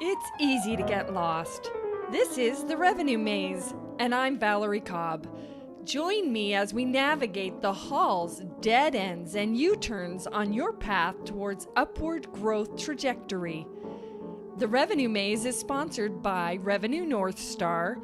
It's easy to get lost. This is the Revenue Maze, and I'm Valerie Cobb. Join me as we navigate the halls, dead ends, and U-turns on your path towards upward growth trajectory. The Revenue Maze is sponsored by Revenue North Star,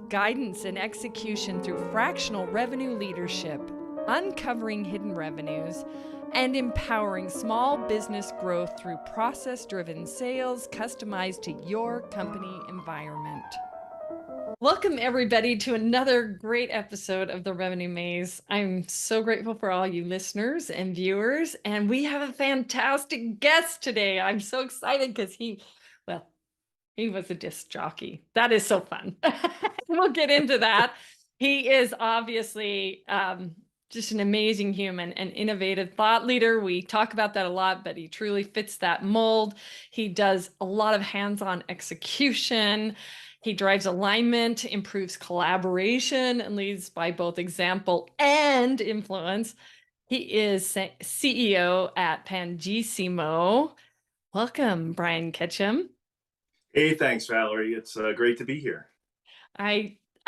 guidance and execution through fractional revenue leadership, uncovering hidden revenues, and empowering small business growth through process-driven sales customized to your company environment. Welcome, everybody, to another great episode of the Revenue Maze. I'm so grateful for all you listeners and viewers, and we have a fantastic guest today. I'm so excited because he was a disc jockey. That is so fun. We'll get into that. He is obviously just an amazing human, an innovative thought leader. We talk about that a lot, but he truly fits that mold. He does a lot of hands-on execution. He drives alignment, improves collaboration, and leads by both example and influence. He is CEO at Pangissimo. Welcome, Brian Ketchum. Hey, thanks, Valerie. It's great to be here.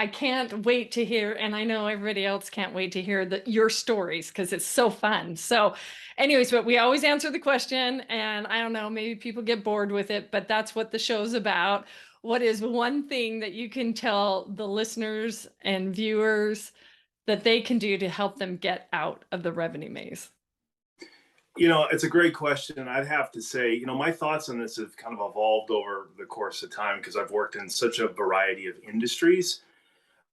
I can't wait to hear, and I know everybody else can't wait to hear your stories because it's so fun. So anyways, but we always answer the question, and I don't know, maybe people get bored with it, but that's what the show's about. What is one thing that you can tell the listeners and viewers that they can do to help them get out of the revenue maze? It's a great question. I'd have to say, my thoughts on this have kind of evolved over the course of time because I've worked in such a variety of industries.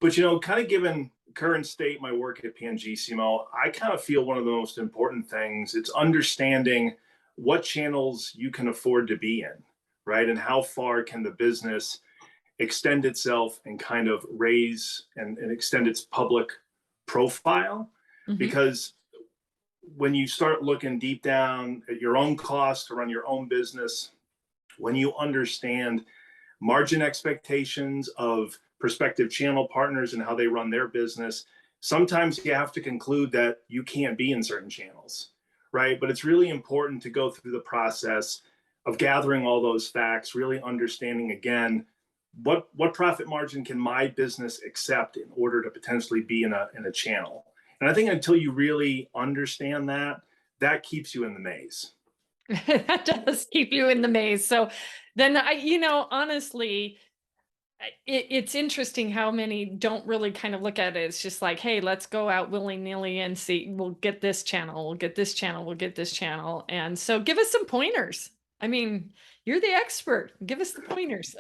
But, kind of given current state, my work at Pangissimo, I kind of feel one of the most important things, it's understanding what channels you can afford to be in, right? And how far can the business extend itself and kind of raise and extend its public profile? Mhm. Because when you start looking deep down at your own cost to run your own business, when you understand margin expectations of prospective channel partners and how they run their business, sometimes you have to conclude that you can't be in certain channels, right? But it's really important to go through the process of gathering all those facts, really understanding again, what profit margin can my business accept in order to potentially be in a channel. And I think until you really understand that, that keeps you in the maze. That does keep you in the maze. So then honestly, it's interesting how many don't really kind of look at it. It's just like, hey, let's go out willy-nilly and see, we'll get this channel, we'll get this channel, we'll get this channel. And so give us some pointers. I mean, you're the expert. Give us the pointers.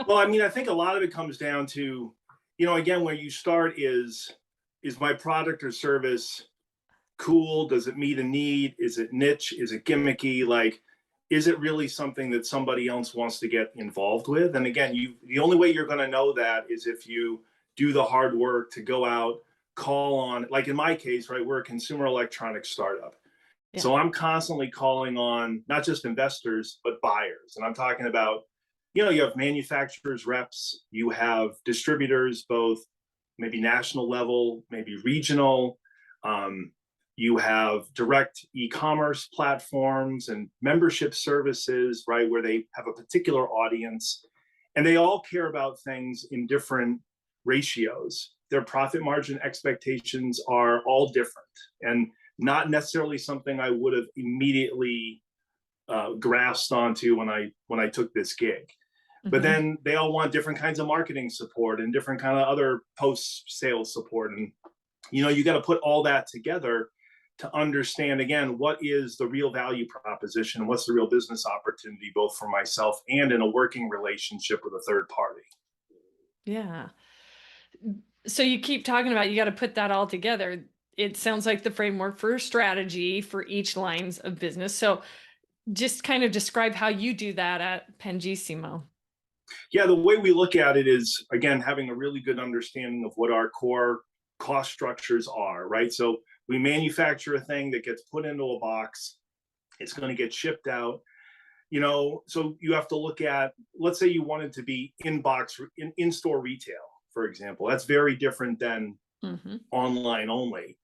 Well, I think a lot of it comes down to, again, where you start is my product or service cool? Does it meet a need? Is it niche? Is it gimmicky? Like, is it really something that somebody else wants to get involved with? And again, the only way you're going to know that is if you do the hard work to go out, call on, like in my case, right? We're a consumer electronics startup. Yeah. So I'm constantly calling on not just investors, but buyers. And I'm talking about, you have manufacturers, reps, you have distributors, both maybe national level, maybe regional. You have direct e-commerce platforms and membership services, right, where they have a particular audience, and they all care about things in different ratios. Their profit margin expectations are all different and not necessarily something I would have immediately grasped onto when I took this gig. But then they all want different kinds of marketing support and different kind of other post-sales support. And, you got to put all that together to understand, again, what is the real value proposition? What's the real business opportunity, both for myself and in a working relationship with a third party? Yeah. So you keep talking about, you got to put that all together. It sounds like the framework for strategy for each lines of business. So just kind of describe how you do that at Pangissimo. Yeah, the way we look at it is, again, having a really good understanding of what our core cost structures are, right? So we manufacture a thing that gets put into a box. It's going to get shipped out. So you have to look at, let's say you wanted to be in-store retail, for example. That's very different than online only.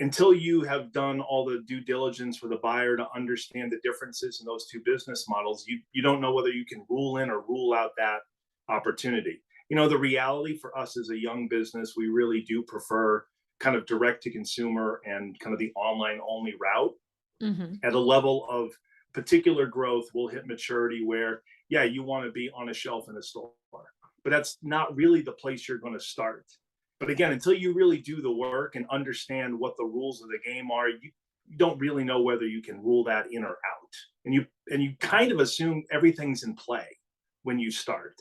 until you have done all the due diligence for the buyer to understand the differences in those two business models, you don't know whether you can rule in or rule out that opportunity. The reality for us as a young business, we really do prefer kind of direct to consumer and kind of the online only route. At a level of particular growth, we'll hit maturity where, yeah, you want to be on a shelf in a store, but that's not really the place you're going to start. But again, until you really do the work and understand what the rules of the game are, you don't really know whether you can rule that in or out. And you kind of assume everything's in play when you start.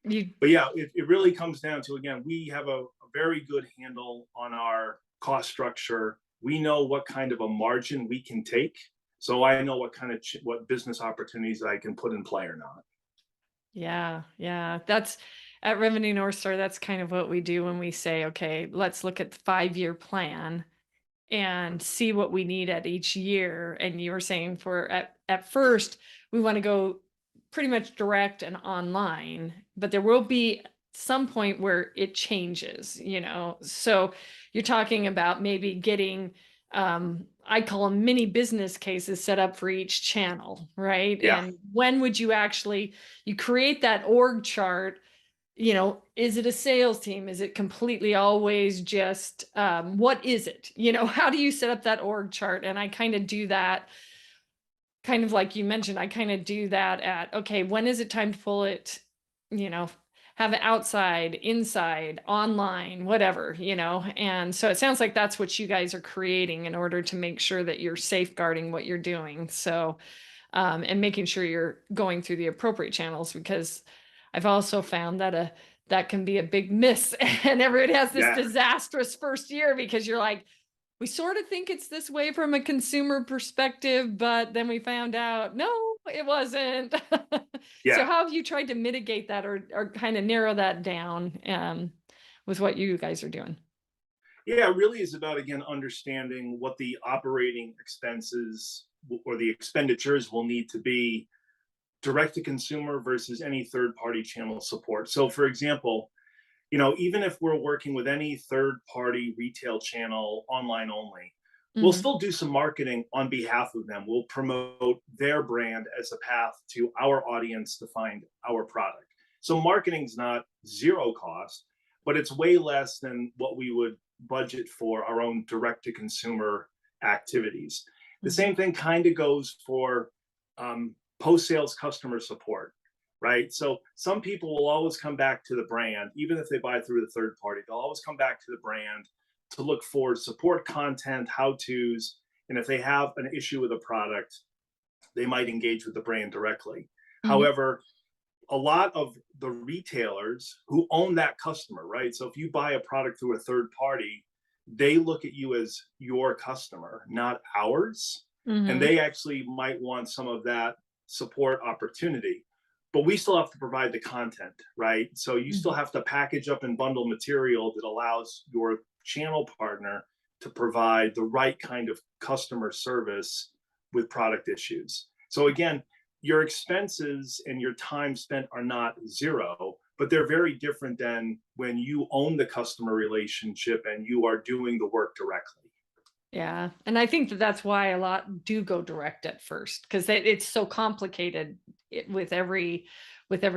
But yeah, it really comes down to, again, we have a very good handle on our cost structure. We know what kind of a margin we can take. So I know what business opportunities I can put in play or not. Yeah. That's at Revenue North Star. That's kind of what we do when we say, okay, let's look at the 5-year plan and see what we need at each year. And you were saying at first, we want to go pretty much direct and online, but there will be some point where it changes, So you're talking about maybe getting, I call them mini business cases set up for each channel, right? Yeah. And when would you create that org chart? Is it a sales team? Is it completely always just, what is it? How do you set up that org chart? And I kind of do that, kind of like you mentioned, I kind of do that at, okay, when is it time to pull it, have it outside, inside, online, whatever, and so it sounds like that's what you guys are creating in order to make sure that you're safeguarding what you're doing. So, and making sure you're going through the appropriate channels, because I've also found that that can be a big miss, and everybody has this disastrous first year because you're like, we sort of think it's this way from a consumer perspective, but then we found out, no, it wasn't. So how have you tried to mitigate that or kind of narrow that down with what you guys are doing? Yeah, it really is about, again, understanding what the operating expenses or the expenditures will need to be direct to consumer versus any third party channel support. So for example, even if we're working with any third party retail channel online only, we'll still do some marketing on behalf of them. We'll promote their brand as a path to our audience to find our product. So marketing's not zero cost, but it's way less than what we would budget for our own direct to consumer activities. The same thing kind of goes for post sales customer support. Right. So some people will always come back to the brand, even if they buy through the third party, they'll always come back to the brand to look for support content, how-tos. And if they have an issue with a product, they might engage with the brand directly. However, a lot of the retailers who own that customer, right? So if you buy a product through a third party, they look at you as your customer, not ours. And they actually might want some of that support opportunity. But we still have to provide the content, right? So you still have to package up and bundle material that allows your channel partner to provide the right kind of customer service with product issues. So again, your expenses and your time spent are not zero, but they're very different than when you own the customer relationship and you are doing the work directly. Yeah. And I think that's why a lot do go direct at first, because it's so complicated with every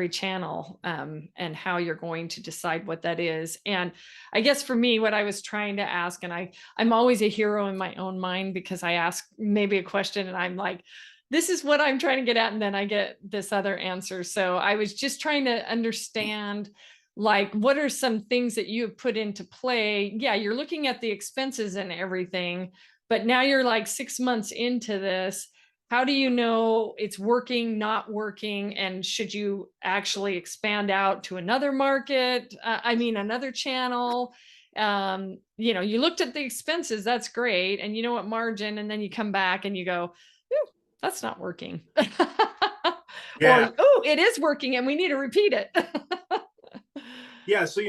channel, and how you're going to decide what that is. And I guess for me, what I was trying to ask, and I'm always a hero in my own mind, because I ask maybe a question and I'm like, this is what I'm trying to get at, and then I get this other answer. So I was just trying to understand, like, what are some things that you have put into play? Yeah, you're looking at the expenses and everything, but now you're like 6 months into this. How do you know it's working, not working? And should you actually expand out to another market? Another channel? You looked at the expenses, that's great. And you know what margin, and then you come back and you go, that's not working. Yeah. Or, oh, it is working and we need to repeat it. Yeah. So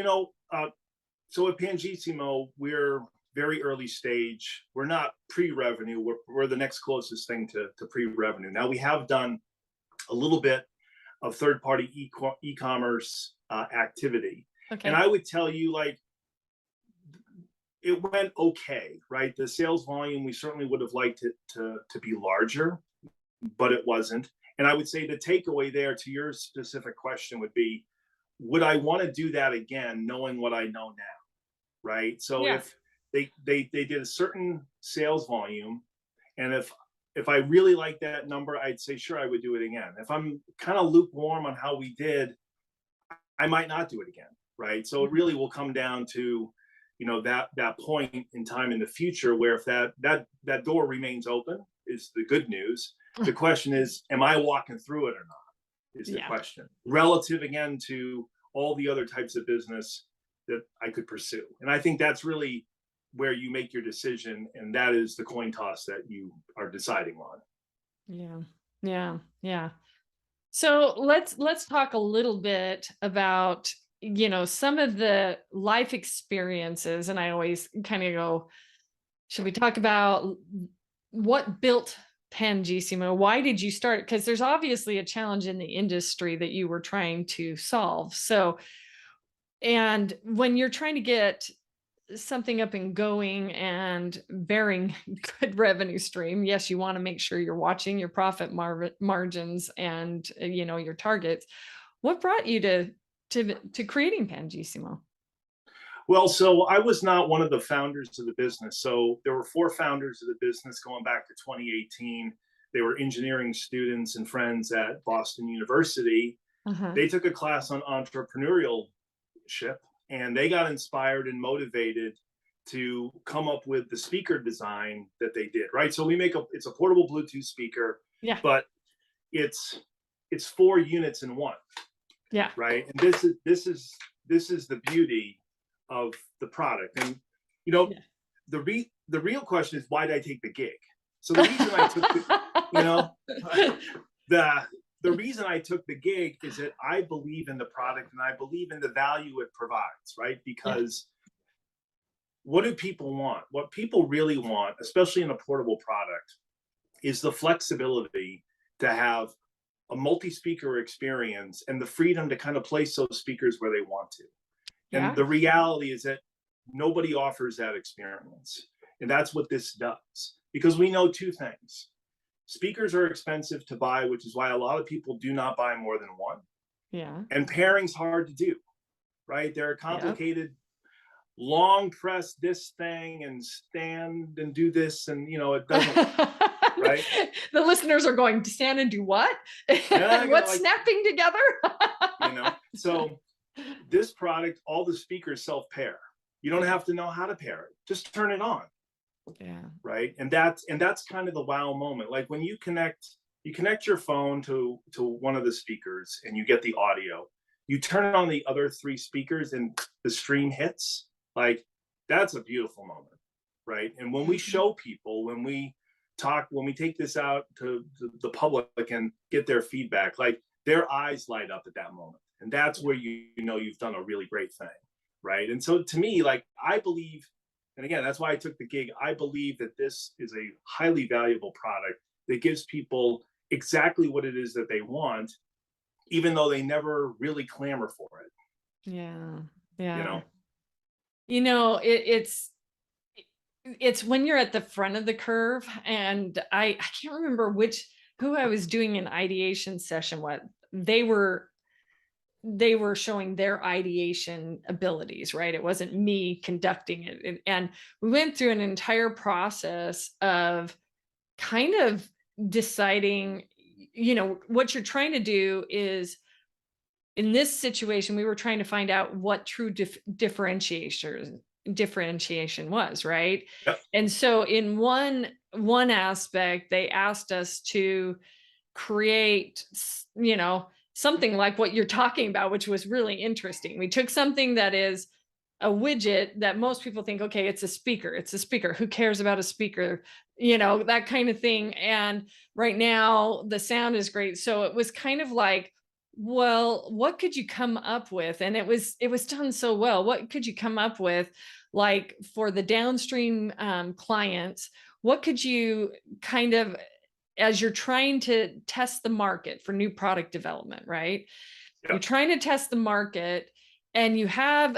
at Pangissimo, we're very early stage. We're not pre-revenue. We're the next closest thing to pre-revenue. Now, we have done a little bit of third-party e-commerce activity. Okay. And I would tell you, like, it went okay, right? The sales volume, we certainly would have liked it to be larger, but it wasn't. And I would say the takeaway there to your specific question would be, would I want to do that again, knowing what I know now, right? So Yeah. if they did a certain sales volume, and if I really like that number, I'd say sure I would do it again. If I'm kind of lukewarm on how we did, I might not do it again, right? So it really will come down to, that point in time in the future where if that door remains open is the good news. The question is, am I walking through it or not? Is the Yeah. question. Relative again to all the other types of business that I could pursue. And I think that's really where you make your decision, and that is the coin toss that you are deciding on. Yeah. Yeah. Yeah. So let's talk a little bit about, some of the life experiences. And I always kind of go, should we talk about what built Pangissimo? Why did you start? Because there's obviously a challenge in the industry that you were trying to solve. So, and when you're trying to get something up and going and bearing good revenue stream, yes, you want to make sure you're watching your profit margins and your targets. What brought you to creating Pangissimo? Well, so I was not one of the founders of the business. So there were four founders of the business going back to 2018. They were engineering students and friends at Boston University. Uh-huh. They took a class on entrepreneurship, and they got inspired and motivated to come up with the speaker design that they did, right? So it's a portable Bluetooth speaker, Yeah. but it's 4 units in one, Yeah. right? And this is the beauty of the product. And Yeah. the real question is, why did I take the gig? So the reason I took the reason I took the gig is that I believe in the product and I believe in the value it provides, right? Because what do people want? What people really want, especially in a portable product, is the flexibility to have a multi-speaker experience and the freedom to kind of place those speakers where they want to. Yeah. And the reality is that nobody offers that experience. And that's what this does. Because we know two things. Speakers are expensive to buy, which is why a lot of people do not buy more than one. Yeah. And pairing's hard to do, right? They're complicated, long press this thing and stand and do this, and it doesn't work, right? The listeners are going to stand and do what? What's snapping together? So this product, all the speakers self-pair. You don't have to know how to pair it. Just turn it on. Yeah. Right. And that's kind of the wow moment. Like when you connect your phone to one of the speakers and you get the audio, you turn on the other 3 speakers and the stream hits. Like that's a beautiful moment. Right. And when we show people, when we take this out to the public and get their feedback, like their eyes light up at that moment. And that's where you've done a really great thing. Right. And so to me, like I believe, and again, that's why I took the gig. I believe that this is a highly valuable product that gives people exactly what it is that they want, even though they never really clamor for it. Yeah. Yeah. It's when you're at the front of the curve, and I can't remember who I was doing an ideation session with. They were showing their ideation abilities, right? It wasn't me conducting it. And we went through an entire process of kind of deciding, what you're trying to do is, in this situation, we were trying to find out what true differentiation was, right? Yep. And so in one aspect, they asked us to create, something like what you're talking about, which was really interesting. We took something that is a widget that most people think, okay, it's a speaker. Who cares about a speaker? That kind of thing. And right now the sound is great. So it was kind of like, well, what could you come up with? And it was done so well. What could you come up with, like for the downstream clients? What could you kind of, as you're trying to test the market for new product development, right? Yep. You're trying to test the market, and you have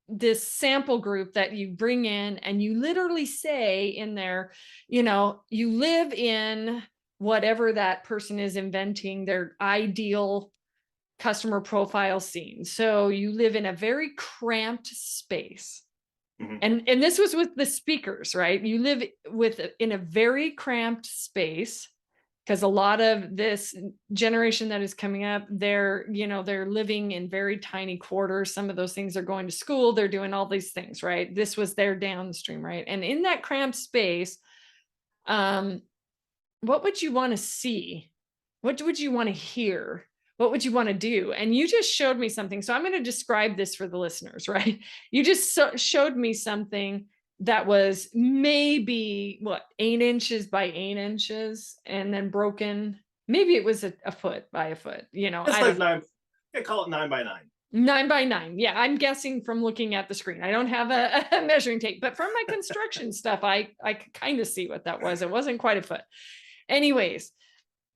this sample group that you bring in, and you literally say in there, you live in whatever that person is inventing their ideal customer profile scene. So you live in a very cramped space. Mhm. And this was with the speakers, right? You live in a very cramped space, because a lot of this generation that is coming up, they're living in very tiny quarters. Some of those things are going to school, they're doing all these things, right? This was their downstream, right? And in that cramped space, um, what would you want to see? What would you want to hear? What would you want to do? And you just showed me something. So I'm going to describe this for the listeners, right? You just showed me something that was maybe 8 inches by 8 inches, and then broken. Maybe it was a foot by a foot, It's I like don't know. 9, yeah, call it 9 by 9. 9 by 9. Yeah, I'm guessing from looking at the screen. I don't have a measuring tape, but from my construction stuff, I could kind of see what that was. It wasn't quite a foot. Anyways,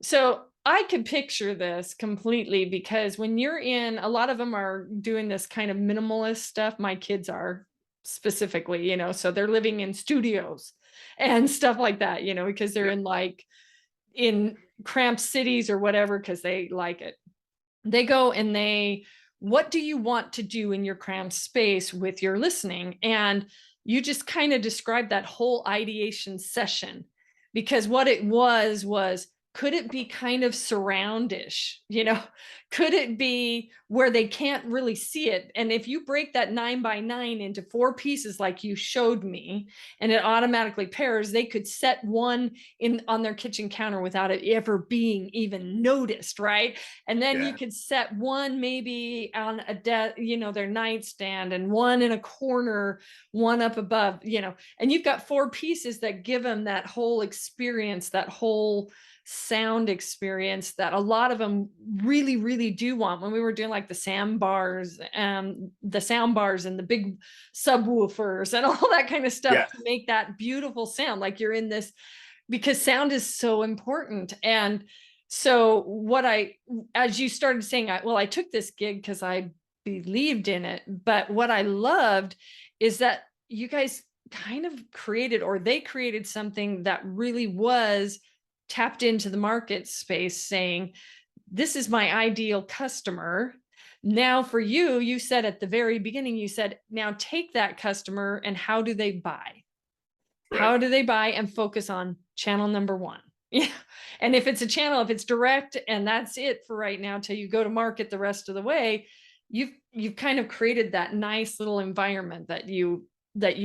so I could picture this completely, because when you're in, a lot of them are doing this kind of minimalist stuff. My kids are specifically, so they're living in studios and stuff like that, because they're Yep. in cramped cities or whatever, because they like it. They go and what do you want to do in your cramped space with your listening? And you just kind of described that whole ideation session, because what it was, could it be kind of surroundish? Could it be where they can't really see it? And if you break that 9 by 9 into 4 pieces, like you showed me, and it automatically pairs, they could set one in on their kitchen counter without it ever being even noticed, right? And then you Yeah. could set one maybe on their nightstand, and one in a corner, one up above, and you've got 4 pieces that give them that whole experience, that whole sound experience that a lot of them really, really do want. When we were doing like the sound bars and the big subwoofers and all that kind of stuff Yes. to make that beautiful sound, like you're in this, because sound is so important. And so as you started saying, I took this gig because I believed in it. But what I loved is that you guys kind of created, or they created something that really was tapped into the market space, saying, this is my ideal customer. Now for you said at the very beginning, you said, now take that customer and how do they buy? Right. How do they buy? And focus on channel number one. Yeah. And if it's a channel, if it's direct and that's it for right now till you go to market the rest of the way, you've kind of created that nice little environment that you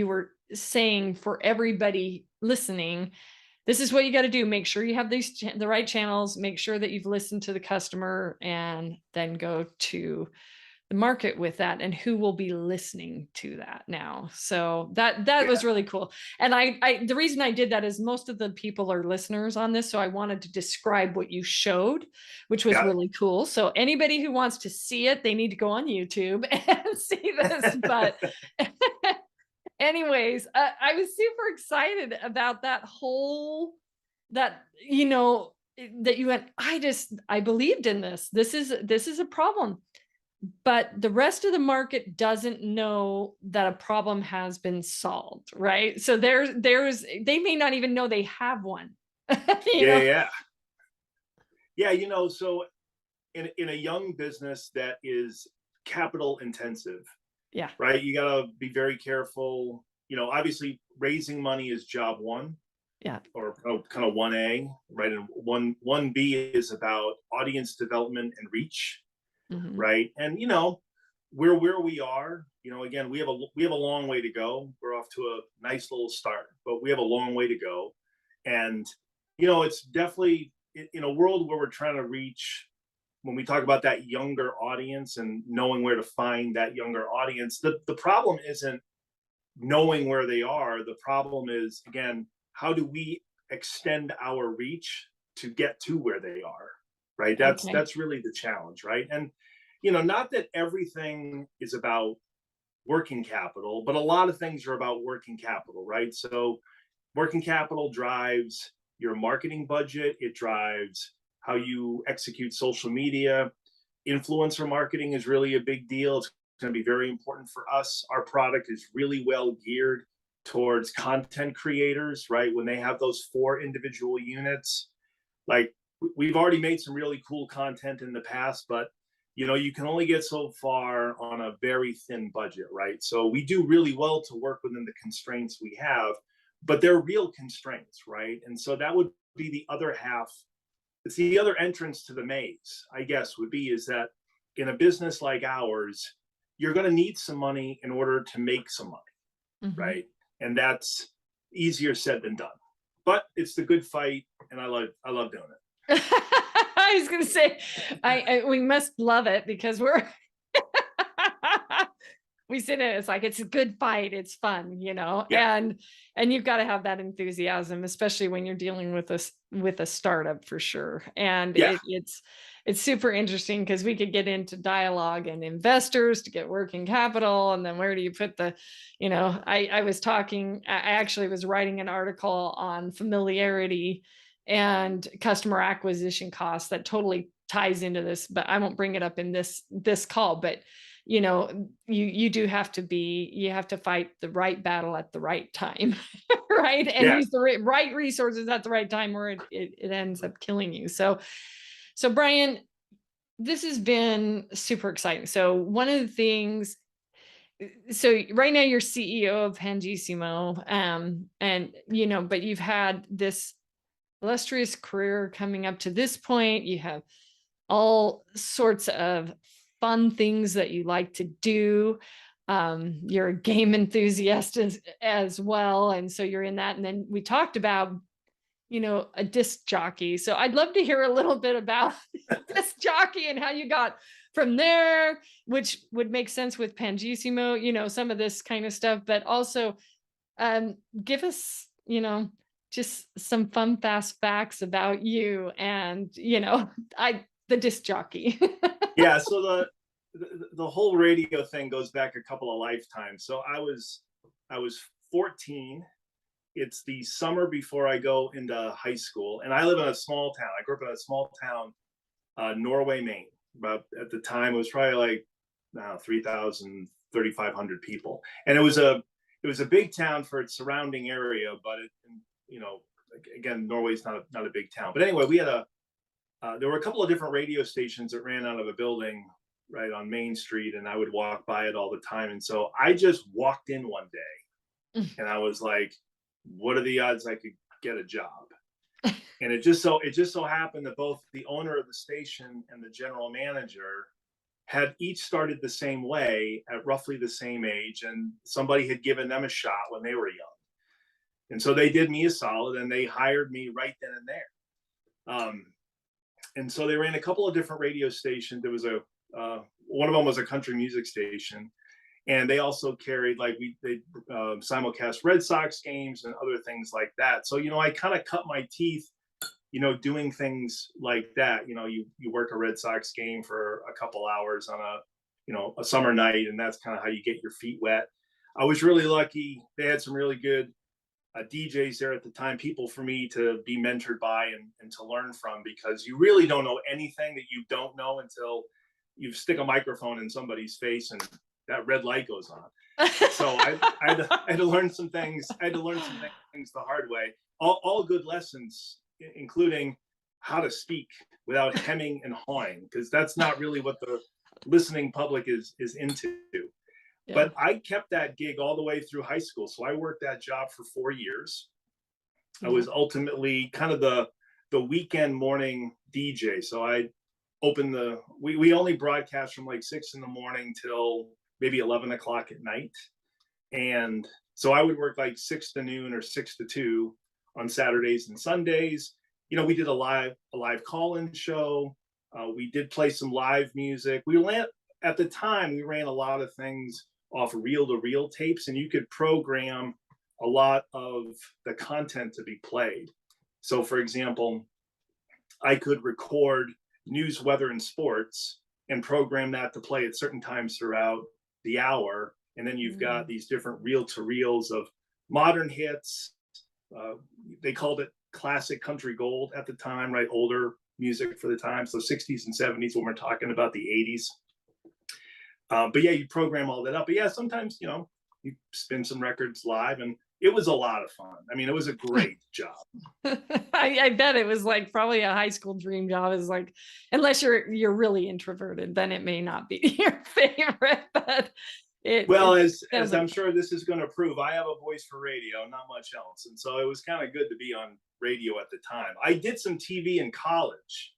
were saying for everybody listening. This is what you got to do. Make sure you have the right channels, make sure that you've listened to the customer, and then go to the market with that, and who will be listening to that now. So that Yeah. was really cool. And I the reason I did that is most of the people are listeners on this, so I wanted to describe what you showed, which was Got really cool. So anybody who wants to see it, they need to go on YouTube and see this. But it. anyways, I was super excited about that whole, that that you went, I believed in this. This is a problem, but the rest of the market doesn't know that a problem has been solved, right? So they may not even know they have one. you Yeah, know yeah. Yeah, so in a young business that is capital intensive, yeah. right? You got to be very careful. Obviously raising money is job one, Yeah. or kind of 1A, right? And 1B is about audience development and reach, Hmm. right? And we're where we are. Again, we have a long way to go. We're off to a nice little start, but we have a long way to go. And it's definitely in a world where we're trying to reach, when we talk about that younger audience and knowing where to find that younger audience, the problem isn't knowing where they are. The problem is, again, how do we extend our reach to get to where they are, right? that's Okay. that's really the challenge, right? And not that everything is about working capital, but a lot of things are about working capital, right? So working capital drives your marketing budget, it drives how you execute social media. Influencer marketing is really a big deal. It's going to be very important for us. Our product is really well geared towards content creators, right? When they have those 4 individual units, like we've already made some really cool content in the past, but you can only get so far on a very thin budget, right? So we do really well to work within the constraints we have, but they're real constraints, right? And so that would be the other half. It's the other entrance to the maze, I guess, would be is that in a business like ours, you're going to need some money in order to make some money, right? And that's easier said than done. But it's the good fight, and I love doing it. I was going to say, we must love it because we sit in it. It's like, it's a good fight. It's fun, Yeah. and you've got to have that enthusiasm, especially when you're dealing with a startup for sure. And Yeah. it's super interesting because we could get into dialogue and investors to get working capital. And then where do you put I actually was writing an article on familiarity and customer acquisition costs that totally ties into this, but I won't bring it up in this call. But you do have to fight the right battle at the right time, right? And use the right resources at the right time, or it ends up killing you. So Brian, this has been super exciting. So one of the things, right now you're CEO of Pangissimo, and but you've had this illustrious career coming up to this point. You have all sorts of fun things that you like to do. You're a game enthusiast as well. And so you're in that. And then we talked about, a disc jockey. So I'd love to hear a little bit about disc jockey and how you got from there, which would make sense with Pangissimo, some of this kind of stuff, but also give us, just some fun, fast facts about you and, the disc jockey. Yeah. So the whole radio thing goes back a couple of lifetimes. So I was 14. It's the summer before I go into high school, and I live in a small town. I grew up in a small town, Norway, Maine. About at the time, it was probably like 3,000, 3,500 people, and it was a big town for its surrounding area. But again, Norway's not a big town. But anyway, we had there were a couple of different radio stations that ran out of a building right on Main Street, and I would walk by it all the time. And so I just walked in one day, and I was like, what are the odds I could get a job? And it just so happened that both the owner of the station and the general manager had each started the same way at roughly the same age, and somebody had given them a shot when they were young. And so they did me a solid, and they hired me right then and there. And so they ran a couple of different radio stations. There was one of them was a country music station, and they also carried they simulcast Red Sox games and other things like that. So I kind of cut my teeth, doing things like that. You work a Red Sox game for a couple hours on a summer night, and that's kind of how you get your feet wet. I was really lucky. They had some really good DJs there at the time, people for me to be mentored by and to learn from, because you really don't know anything that you don't know until you stick a microphone in somebody's face and that red light goes on. So I had to learn some things. I had to learn some things the hard way. All good lessons, including how to speak without hemming and hawing, because that's not really what the listening public is into. Yeah. But I kept that gig all the way through high school. So I worked that job for 4 years. Mm-hmm. I was ultimately kind of the weekend morning DJ. So I opened we only broadcast from like 6 a.m. till maybe 11 o'clock at night. And so I would work like 6 to noon or 6 to 2 on Saturdays and Sundays. We did a live call-in show. We did play some live music. At the time, we ran a lot of things off reel-to-reel tapes, and you could program a lot of the content to be played. So, for example, I could record news, weather, and sports and program that to play at certain times throughout the hour. And then you've got these different reel-to-reels of modern hits. They called it classic country gold at the time, right? Older music for the time. So 60s and 70s when we're talking about the 80s. But yeah, you program all that up. But yeah, sometimes, you spin some records live, and it was a lot of fun. I mean, it was a great job. I bet it was like probably a high school dream job. Is like, unless you're really introverted, then it may not be your favorite. But Well, it sounds as like I'm sure this is going to prove, I have a voice for radio, not much else, and so it was kind of good to be on radio at the time. I did some TV in college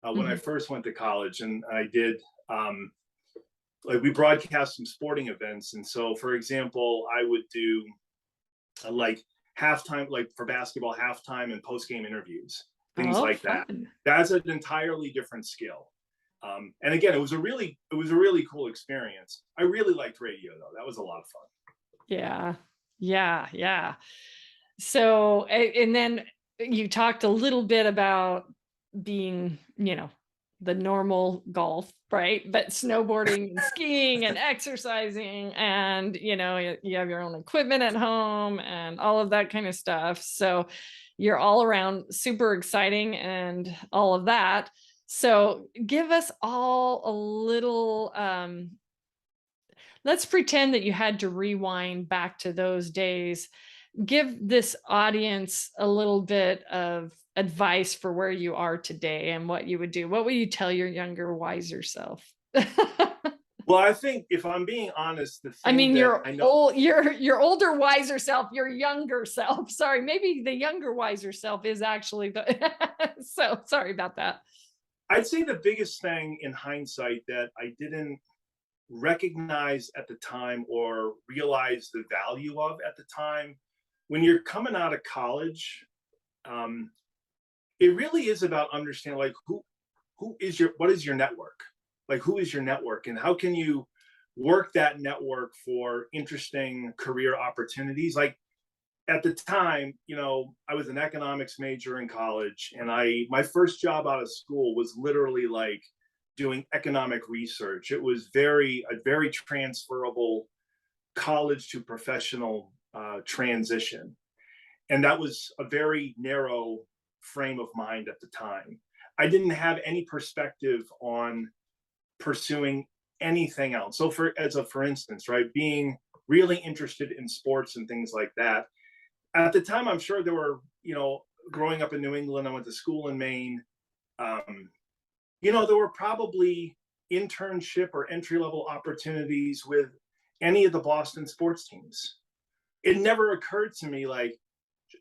when I Mhm. first went to college, and I did. Like, we broadcast some sporting events, and so, for example, I would do like halftime, like for basketball, halftime and post game interviews, things Oh, like that. fun. That's an entirely different skill. And again, it was a really cool experience. I really liked radio though. That was a lot of fun. Yeah. Yeah. Yeah. So, and then you talked a little bit about being, the normal golf, right? But snowboarding and skiing and exercising, and, you have your own equipment at home and all of that kind of stuff. So, you're all around super exciting and all of that. So, give us all a little, let's pretend that you had to rewind back to those days. Give this audience a little bit of advice for where you are today and what you would do. What would you tell your younger, wiser self? Well, I think if I'm being honest, the I thing mean, that your I know, old, your older, wiser self, your younger self. Sorry, maybe the younger, wiser self is actually the. So sorry about that. I'd say the biggest thing in hindsight that I didn't recognize at the time or realize the value of at the time, when you're coming out of college, um, it really is about understanding, like, what is your network, like who is your network, and how can you work that network for interesting career opportunities. Like, at the time, I was an economics major in college, and my first job out of school was literally like doing economic research. It was a very transferable college to professional transition, and that was a very narrow frame of mind at the time. I didn't have any perspective on pursuing anything else. So, for instance, right, being really interested in sports and things like that. At the time, I'm sure there were, growing up in New England, I went to school in Maine. Um, there were probably internship or entry level opportunities with any of the Boston sports teams. It never occurred to me, like,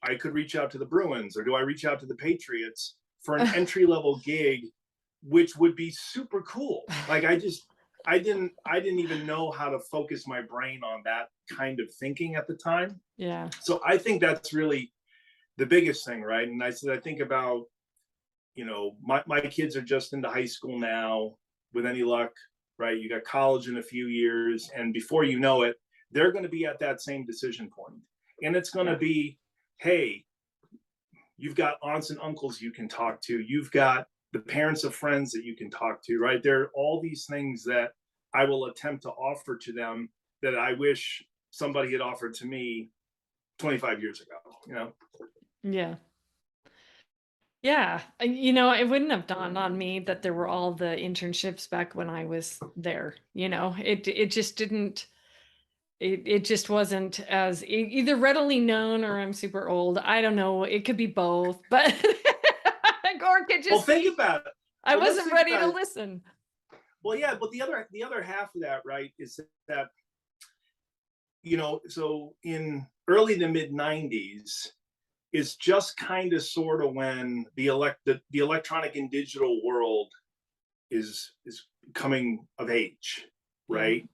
I could reach out to the Bruins, or do I reach out to the Patriots for an entry level gig, which would be super cool. Like, I didn't even know how to focus my brain on that kind of thinking at the time. Yeah. So I think that's really the biggest thing, right? And I think about, my kids are just into high school now, with any luck, right? You got college in a few years, and before you know it, they're going to be at that same decision point. And it's going to Yeah. be, hey, you've got aunts and uncles you can talk to. You've got the parents of friends that you can talk to, right? There are all these things that I will attempt to offer to them that I wish somebody had offered to me 25 years ago. Yeah. Yeah. It wouldn't have dawned on me that there were all the internships back when I was there. It just didn't, it just wasn't as either readily known, or I'm super old. I don't know. It could be both, but or it could Well, just think be about it. I So let's wasn't think ready to about it. listen. Well, yeah, but the other half of that, right, is that, so in early to mid 90s is just kind of sort of when the electronic and digital world is coming of age, Yeah. right?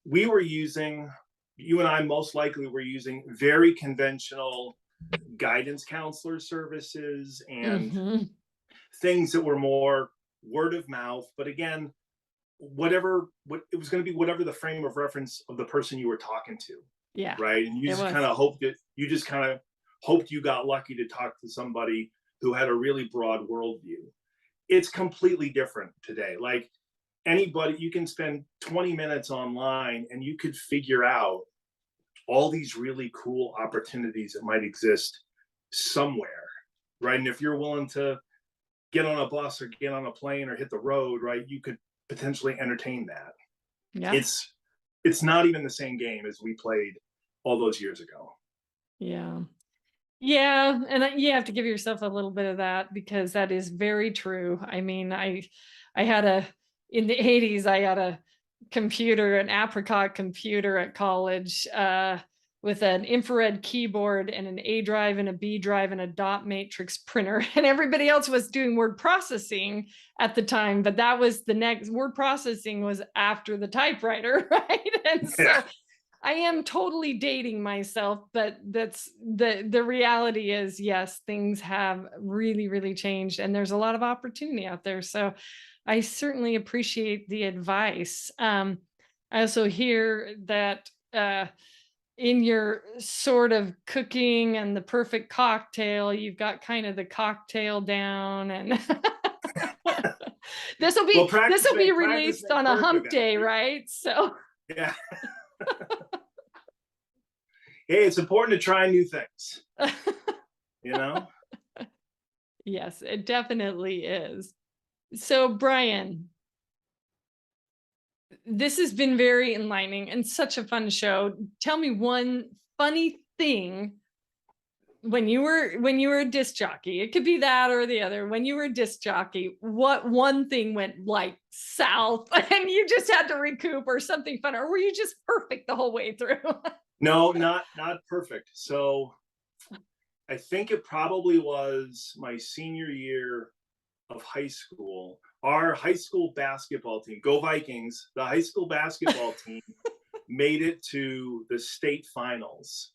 We were using, you and I most likely were using very conventional guidance counselor services and Hmm. things that were more word of mouth. But again, what it was going to be, whatever the frame of reference of the person you were talking to, Yeah. right? And It was. you just kind of hoped you got lucky to talk to somebody who had a really broad worldview. It's completely different today. Like, anybody, you can spend 20 minutes online and you could figure out all these really cool opportunities that might exist somewhere, right? And if you're willing to get on a bus or get on a plane or hit the road, right, you could potentially entertain that. Yeah. It's not even the same game as we played all those years ago. Yeah. Yeah, and you have to give yourself a little bit of that because that is very true. I mean, I had a in the 80s I had a computer, an apricot computer at college, with an infrared keyboard and an A drive and a B drive and a dot matrix printer. And everybody else was doing word processing at the time, but that was the next word processing was after the typewriter, right? And Yeah. so I am totally dating myself, but that's the reality is, yes, things have really, really changed and there's a lot of opportunity out there. So I certainly appreciate the advice. I also hear that in your sort of cooking and the perfect cocktail, you've got kind of the cocktail down and this will Well, be practice released makes on a perfect. hump day, right? So Yeah. Hey, it's important to try new things, you know? yes, it definitely is. So, Brian, this has been very enlightening and such a fun show. Tell me one funny thing when you were a disc jockey. It could be that or the other. When you were a disc jockey, what one thing went like south and you just had to recoup or something fun, or were you just perfect the whole way through? No, not perfect. So I think it probably was my senior year of high school. Our high school basketball team, go Vikings, the high school basketball team made it to the state finals.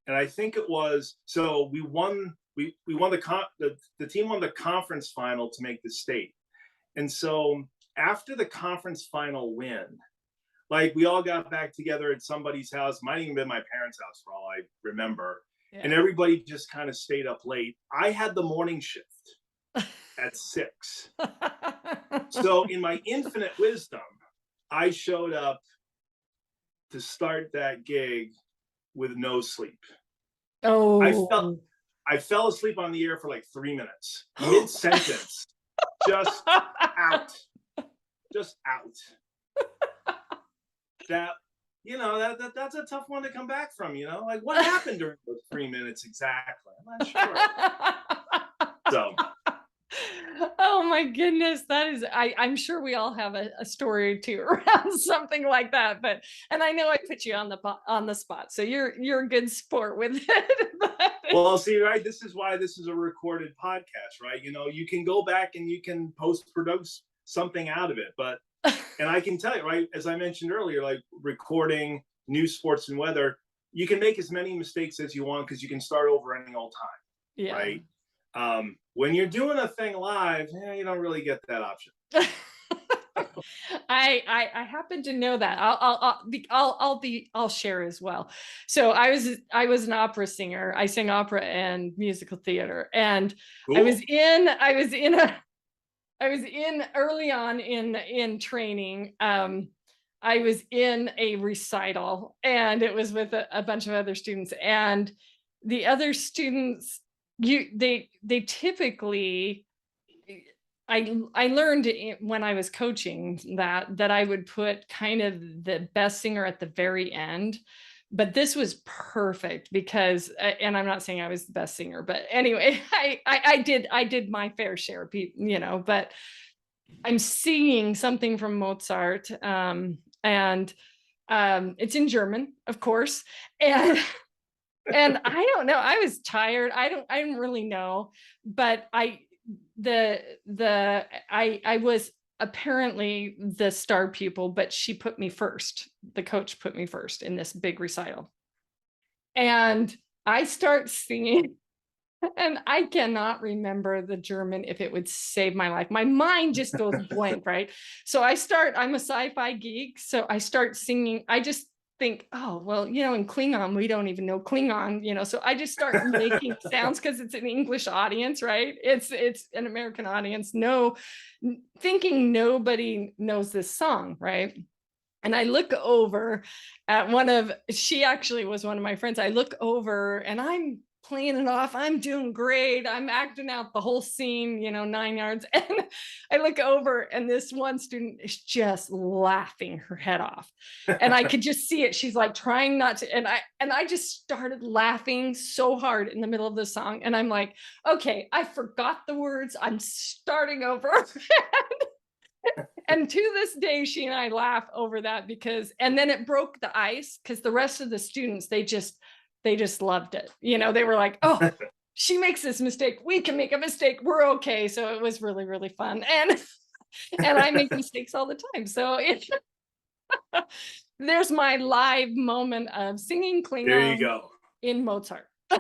And I think it was, so we won the team won the conference final to make the state. And so after the conference final win, like we all got back together at somebody's house, might even been my parents' house for all I remember. Yeah. And everybody just kind of stayed up late. I had the morning shift at 6. So in my infinite wisdom, I showed up to start that gig with no sleep. Oh, I fell asleep on the air for like 3 minutes, mid-sentence, just out. That, that's a tough one to come back from, like what happened during those 3 minutes exactly? I'm not sure. So oh my goodness, that is I'm sure we all have a story or two around something like that, and I know I put you on the spot, so you're a good sport with it. Well, see, right, this is why this is a recorded podcast, right? You can go back and you can post produce something out of it, and I can tell you, right, as I mentioned earlier, like recording news, sports, and weather, you can make as many mistakes as you want because you can start over any old time, Yeah. right? When you're doing a thing live, you don't really get that option. I happen to know that. I'll share as well. So I was an opera singer. I sang opera and musical theater, and Cool. I was in early on in training. I was in a recital, and it was with a bunch of other students, and the other students, they typically, I learned when I was coaching that I would put kind of the best singer at the very end, but this was perfect because, and I'm not saying I was the best singer, but anyway, I did my fair share of people, but I'm singing something from Mozart, and it's in German, of course, and and I don't know, I was tired. I didn't really know, but I was apparently the star pupil, but she put me first. The coach put me first in this big recital. And I start singing, and I cannot remember the German if it would save my life. My mind just goes blank, right? So I'm a sci-fi geek. So I start singing. I just think, oh, well, in Klingon, we don't even know Klingon, so I just start making sounds because it's an English audience, right? It's an American audience. Thinking nobody knows this song, right? And I look over at she actually was one of my friends. I look over and I'm playing it off. I'm doing great. I'm acting out the whole scene, 9 yards. And I look over and this one student is just laughing her head off. And I could just see it. She's like trying not to. And I just started laughing so hard in the middle of the song. And I'm like, okay, I forgot the words. I'm starting over. And to this day, she and I laugh over that and then it broke the ice because the rest of the students, they just loved it. They were like, oh, she makes this mistake. We can make a mistake. We're okay. So it was really, really fun. And I make mistakes all the time. So there's my live moment of singing Klingon. There you go. In Mozart. I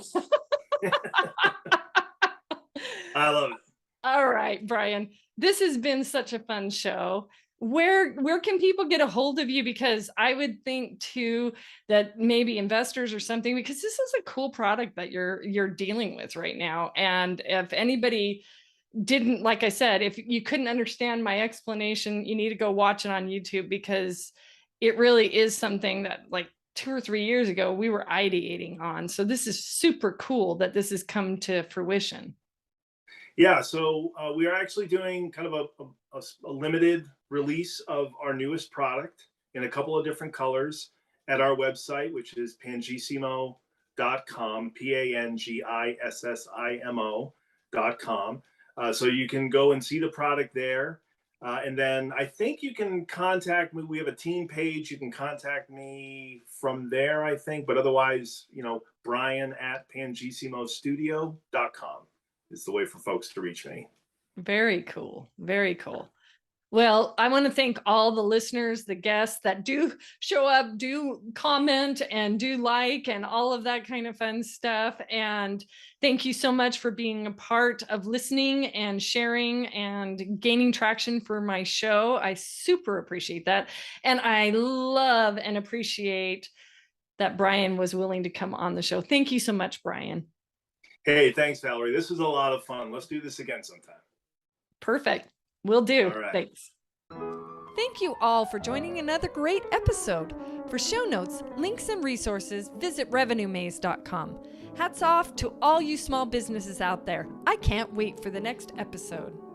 love it. All right, Brian, this has been such a fun show. Where can people get a hold of you? Because I would think too that maybe investors or something, because this is a cool product that you're dealing with right now. And if anybody didn't, like I said, if you couldn't understand my explanation, you need to go watch it on YouTube, because it really is something that like 2 or 3 years ago we were ideating on. So this is super cool that this has come to fruition. Yeah, so we are actually doing kind of a limited release of our newest product in a couple of different colors at our website, which is pangissimo.com, pangissimo.com. So you can go and see the product there. And then I think you can contact me. We have a team page. You can contact me from there, I think. But otherwise, Brian at pangissimostudio.com is the way for folks to reach me. Very cool. Very cool. Well, I want to thank all the listeners, the guests that do show up, do comment and do like and all of that kind of fun stuff. And thank you so much for being a part of listening and sharing and gaining traction for my show. I super appreciate that. And I love and appreciate that Brian was willing to come on the show. Thank you so much, Brian. Hey, thanks, Valerie. This was a lot of fun. Let's do this again sometime. Perfect. Will do. All right. Thanks. Thank you all for joining another great episode. For show notes, links, and resources, visit revenuemaze.com. Hats off to all you small businesses out there. I can't wait for the next episode.